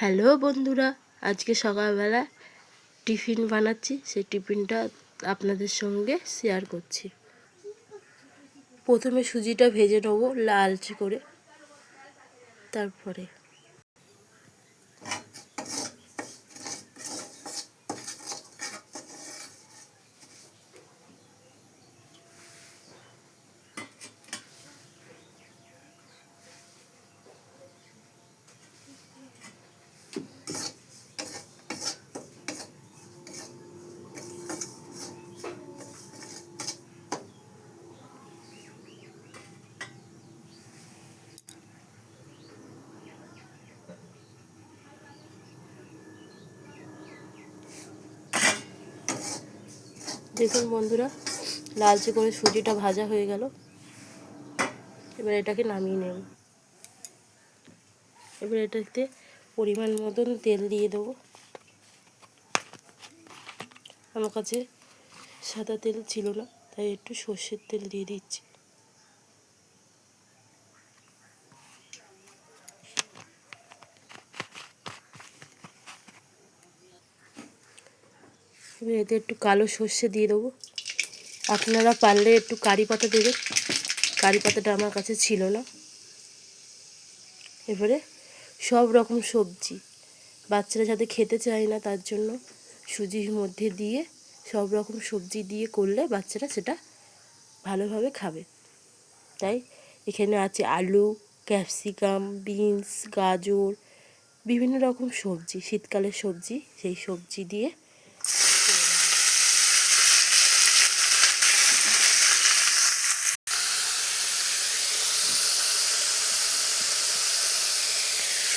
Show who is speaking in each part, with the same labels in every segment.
Speaker 1: Hello বন্ধুরা, আজকে সকালবেলা টিফিন বানাচ্ছি। সেই টিফিনটা আপনাদের সঙ্গে শেয়ার করছি। প্রথমে সুজিটা ভেজে নেবো লালচে করে, তারপরে দেখুন বন্ধুরা, লালচে করে সুজিটা ভাজা হয়ে গেল। এবার এটাকে নামিয়ে নেব। এবার এটাতে পরিমাণ মতন তেল দিয়ে দেবো। আমার কাছে সাদা তেল ছিল না, তাই একটু সর্ষের তেল দিয়ে দিচ্ছি। এবার এতে একটু কালো সর্ষে দিয়ে দেবো। আপনারা পারলে একটু কারি পাতা দেবেন, কারি পাতাটা আমার কাছে ছিল না। এবারে সব রকম সবজি, বাচ্চারা যাতে খেতে চায় না তার জন্য সুজির মধ্যে দিয়ে সব রকম সবজি দিয়ে করলে বাচ্চারা সেটা ভালোভাবে খাবে। তাই এখানে আছে আলু, ক্যাপসিকাম, বিনস, গাজর, বিভিন্ন রকম সবজি, শীতকালের সবজি, সেই সবজি দিয়ে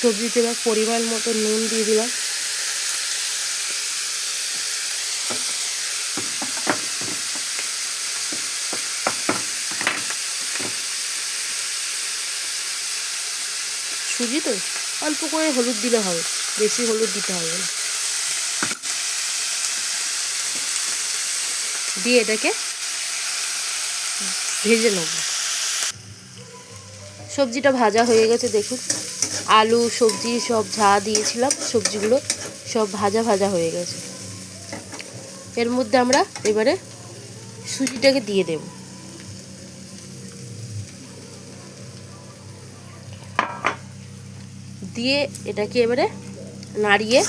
Speaker 1: সবজিতে এবার পরিমাণ মতো নুন দিয়ে দিলাম। সুজি তো অল্প করে হলুদ দিলে হবে, বেশি হলুদ দিতে হবে না। দিয়ে এটাকে ভেজে নেব। সবজিটা ভাজা হয়ে গেছে দেখুন, আলু সবজি সব যা দিয়েছিলাম সবজিগুলো সব ভাজা ভাজা হয়ে গেছে। এর মধ্যে আমরা এবারে সুজিটাকে দিয়ে দেব। দিয়ে এটাকে এবারে নাড়িয়ে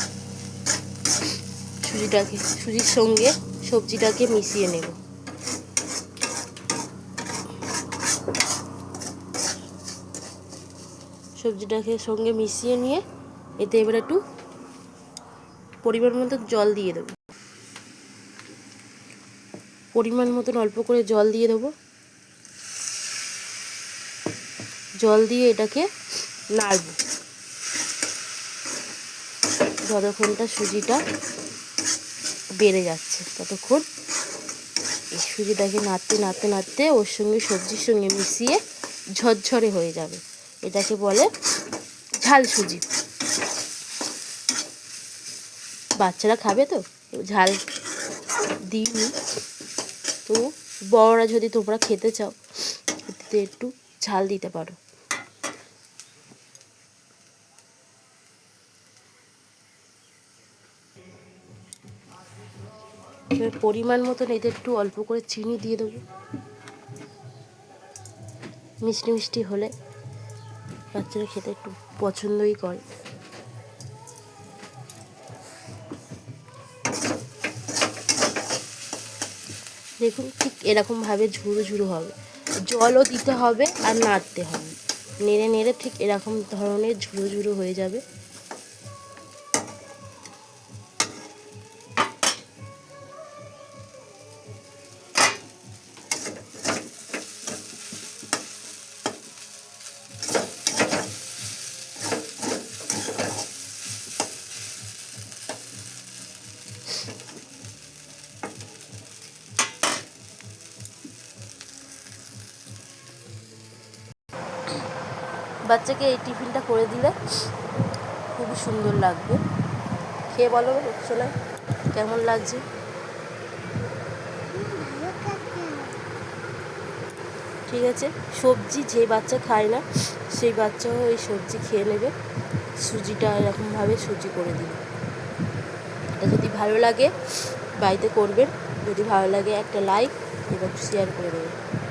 Speaker 1: সুজির সঙ্গে সবজিটাকে মিশিয়ে নেব। সবজিটাকে সঙ্গে মিশিয়ে নিয়ে এতে এবারে একটু পরিমাণ মতো জল দিয়ে দেবো। পরিমাণ মতন অল্প করে জল দিয়ে দেবো। জল দিয়ে এটাকে নাড়ব যতক্ষণটা সুজিটা বেড়ে যাচ্ছে, ততক্ষণ এই সুজিটাকে নাড়তে নাড়তে নাড়তে ওর সঙ্গে সবজির সঙ্গে মিশিয়ে ঝরঝরে হয়ে যাবে। এটাকে বলে ঝাল সুজি। বাচ্চারা খাবে তো, ঝাল দিইনি, তো বড়রা যদি তোমরা খেতে চাও এতে একটু ঝাল দিতে পারো। পরিমাণ মতন এতে একটু অল্প করে চিনি দিয়ে দেবো। মিষ্টি মিষ্টি হলে বাচ্চারা খেতে একটু পছন্দই করে। দেখুন ঠিক এরকমভাবে ঝুরো ঝুরো হবে, জলও দিতে হবে আর নাড়তে হবে, নেড়ে নেড়ে ঠিক এরকম ধরনের ঝুরো ঝুরো হয়ে যাবে। বাচ্চাকে এই টিফিনটা করে দিলে খুবই সুন্দর লাগবে। খেয়ে বলো শোনা কেমন লাগছে। ঠিক আছে, সবজি যে বাচ্চা খায় না সেই বাচ্চাও এই সবজি খেয়ে নেবে। সুজিটা এরকমভাবে সুজি করে দিলাম। এটা যদি ভালো লাগে বাড়িতে করবেন, যদি ভালো লাগে একটা লাইক এবং শেয়ার করে দেবেন।